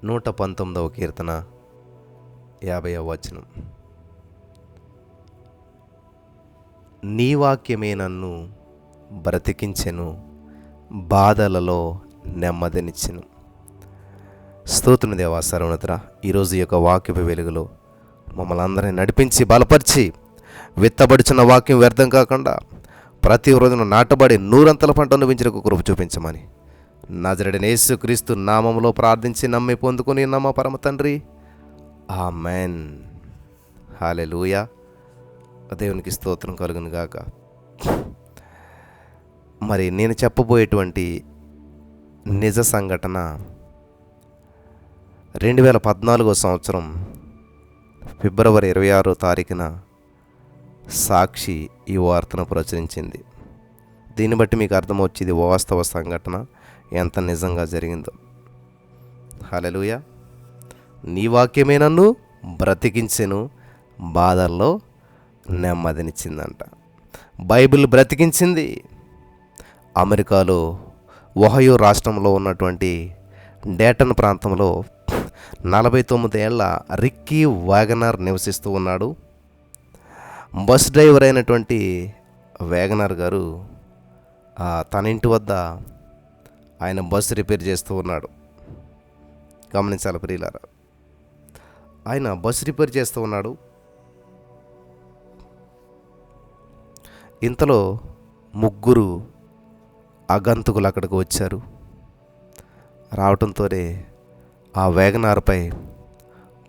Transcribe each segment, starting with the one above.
119వ కీర్తన 50వ వచనం. నీ వాక్యమే నన్ను బ్రతికించెను, బాధలలో నెమ్మదినిచ్చెను. స్తోత్రం దేవా సర్వోన్నతుడా, ఈరోజు ఈ యొక్క వాక్యపు వెలుగులో మమ్మల్ని అందరినీ నడిపించి బలపరిచి విత్తబడుచున్న వాక్యం వ్యర్థం కాకుండా ప్రతి రోజున నాటబడి నూరంతల పంట అనుభవించిన కృప చూపించమని నజరేయుడైన యేసుక్రీస్తు నామములో ప్రార్థించి నమ్మి పొందుకొని నమ్మ పరమ తండ్రి, ఆమెన్. హల్లెలూయా. దేవునికి స్తోత్రం కలుగును గాక. మరి నేను చెప్పబోయేటువంటి నిజ సంఘటన 2014 సంవత్సరం ఫిబ్రవరి 26వ తారీఖున సాక్షి ఈ వార్తను ప్రచురించింది. దీన్ని బట్టి మీకు అర్థమవుతుంది వాస్తవ సంఘటన ఎంత నిజంగా జరిగిందో. హల్లెలూయా. నీ వాక్యమే నన్ను బ్రతికించెను, బాధల్లో నెమ్మదినిచ్చిందంట. బైబిల్ బ్రతికించింది. అమెరికాలో ఒహయో రాష్ట్రంలో ఉన్నటువంటి డేటన్ ప్రాంతంలో 49 ఏళ్ల రిక్కీ వ్యాగనర్ నివసిస్తూ ఉన్నాడు. బస్ డ్రైవర్ అయినటువంటి వ్యాగనర్ గారు తన ఇంటి వద్ద ఆయన బస్సు రిపేర్ చేస్తూ ఉన్నాడు. గమనించాలి ప్రియులారా, ఆయన బస్సు రిపేర్ చేస్తూ ఉన్నాడు. ఇంతలో ముగ్గురు ఆగంతుకులు అక్కడికి వచ్చారు. రావడంతోనే ఆ వ్యాగనార్పై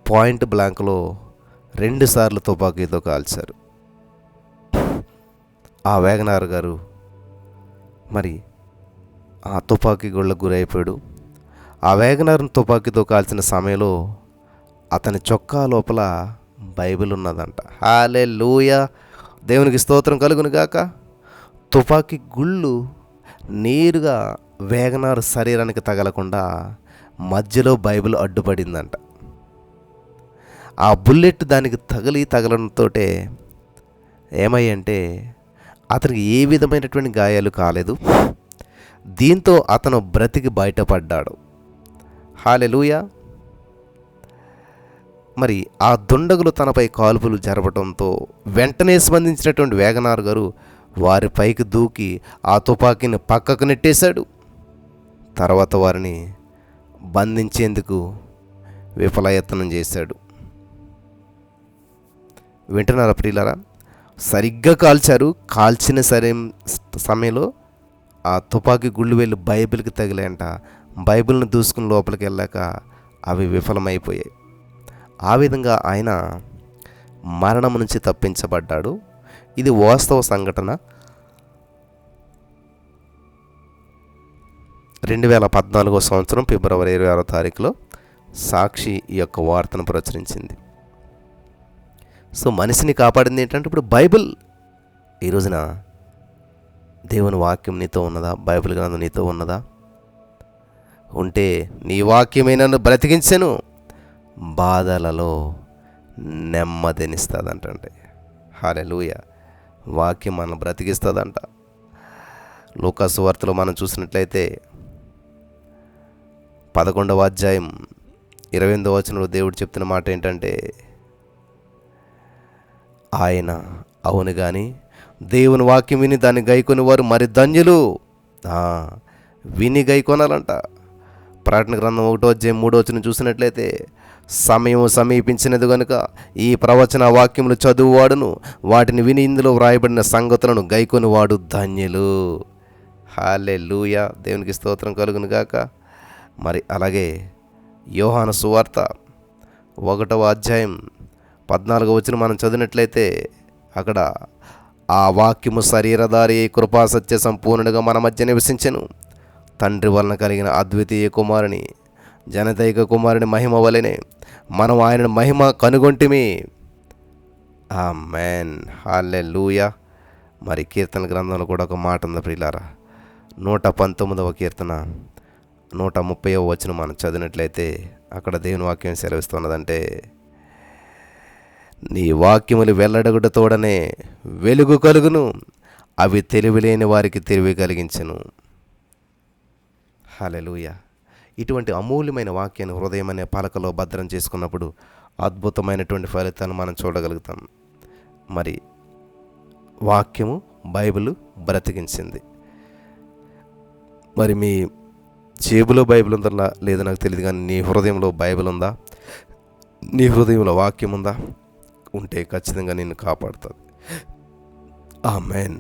పాయింట్ బ్లాంక్లో 2 సార్లు తుపాకీతో కాల్చారు. ఆ వ్యాగనార్ గారు మరి ఆ తుపాకీ గుళ్ళకు గురైపోయాడు. ఆ వ్యాగనార్ను తుపాకీతో కాల్చిన సమయంలో అతని చొక్కా లోపల బైబిల్ ఉన్నదంట. హల్లెలూయా. దేవునికి స్తోత్రం కలుగును గాక. తుపాకీ గుళ్ళు నేరుగా వ్యాగనార్ శరీరానికి తగలకుండా మధ్యలో బైబిల్ అడ్డుపడిందంట. ఆ బుల్లెట్ దానికి తగలడంతో ఏమయ్యంటే అతనికి ఏ విధమైనటువంటి గాయాలు కాలేదు. దీంతో అతను బ్రతికి బయటపడ్డాడు. హల్లెలూయా. మరి ఆ దుండగులు తనపై కాల్పులు జరపడంతో వెంటనే స్పందించినటువంటి వ్యాగనార్ గారు వారి పైకి దూకి ఆ తుపాకీని పక్కకు నెట్టేశాడు. తర్వాత వారిని బంధించేందుకు విఫలయత్నం చేశాడు. వింటున్నారా ప్రియులారా? సరిగ్గా కాల్చారు. కాల్చిన సమయంలో ఆ తుపాకీ గుళ్ళు వెళ్ళి బైబిల్కి తగిలాయంట. బైబిల్ని దూసుకుని లోపలికి వెళ్ళాక అవి విఫలమైపోయాయి. ఆ విధంగా ఆయన మరణం నుంచి తప్పించబడ్డాడు. ఇది వాస్తవ సంఘటన. 2014 సంవత్సరం ఫిబ్రవరి 26వ తారీఖులో సాక్షి ఈ యొక్క వార్తను ప్రచురించింది. సో మనిషిని కాపాడింది ఏంటంటే ఇప్పుడు బైబిల్. ఈ రోజున దేవుని వాక్యం నీతో ఉన్నదా? బైబిల్ గ్రంథం నీతో ఉన్నదా? ఉంటే నీ వాక్యమే నన్ను బ్రతికించెను, బాధలలో నెమ్మదినిస్తుందంటే. హల్లెలూయా. వాక్యం మనం బ్రతికిస్తుందంట. లూకాసు వార్తలో మనం చూసినట్లయితే 11వ అధ్యాయం 28వ వచనంలో దేవుడు చెప్తున్న మాట ఏంటంటే, ఆయన అవును కానీ దేవుని వాక్యం విని దాన్ని గైకొని వారు మరి ధన్యులు. విని గైకొనాలంట. ప్రకటన గ్రంథం 1వ అధ్యాయం 3వ వచనం చూసినట్లయితే, సమయం సమీపించినది కనుక ఈ ప్రవచన వాక్యములు చదువువాడును వాటిని విని ఇందులో వ్రాయబడిన సంగతులను గైకొని వాడు ధన్యులు. హల్లెలూయా. దేవునికి స్తోత్రం కలుగును గాక. మరి అలాగే యోహాను సువార్త 1వ అధ్యాయం 14వ వచనం మనం చదివినట్లయితే అక్కడ ఆ వాక్యము శరీరధారి కృపా సత్య సంపూర్ణుడిగా మన మధ్య నివసించెను, తండ్రి వలన కలిగిన అద్వితీయ కుమారుని జనదైక కుమారుని మహిమ వలెనే మనం ఆయన మహిమ కనుగొంటిమి. ఆమేన్. హల్లెలూయా. మరి కీర్తన గ్రంథంలో కూడా ఒక మాట ఉంది ప్రియులారా. 119వ కీర్తన 130వ వచనం మనం చదివినట్లయితే అక్కడ దేవుని వాక్యం సెలవిస్తున్నదంటే, నీ వాక్యములు వెల్లడగుటతోడనే వెలుగు కలుగును, అవి తెలివిలేని వారికి తెలివి కలిగించును. హల్లెలూయా. ఇటువంటి అమూల్యమైన వాక్యాన్ని హృదయం అనే పలకలో భద్రం చేసుకున్నప్పుడు అద్భుతమైనటువంటి ఫలితాన్ని మనం చూడగలుగుతాం. మరి వాక్యము బైబిల్ బ్రతికించింది. మరి మీ జేబులో బైబిల్ ఉందా లేదో నాకు తెలియదు, కానీ నీ హృదయంలో బైబిల్ ఉందా? నీ హృదయంలో వాక్యం ఉందా? ఉంటే ఖచ్చితంగా నిన్ను కాపాడుతుంది. ఆమేన్.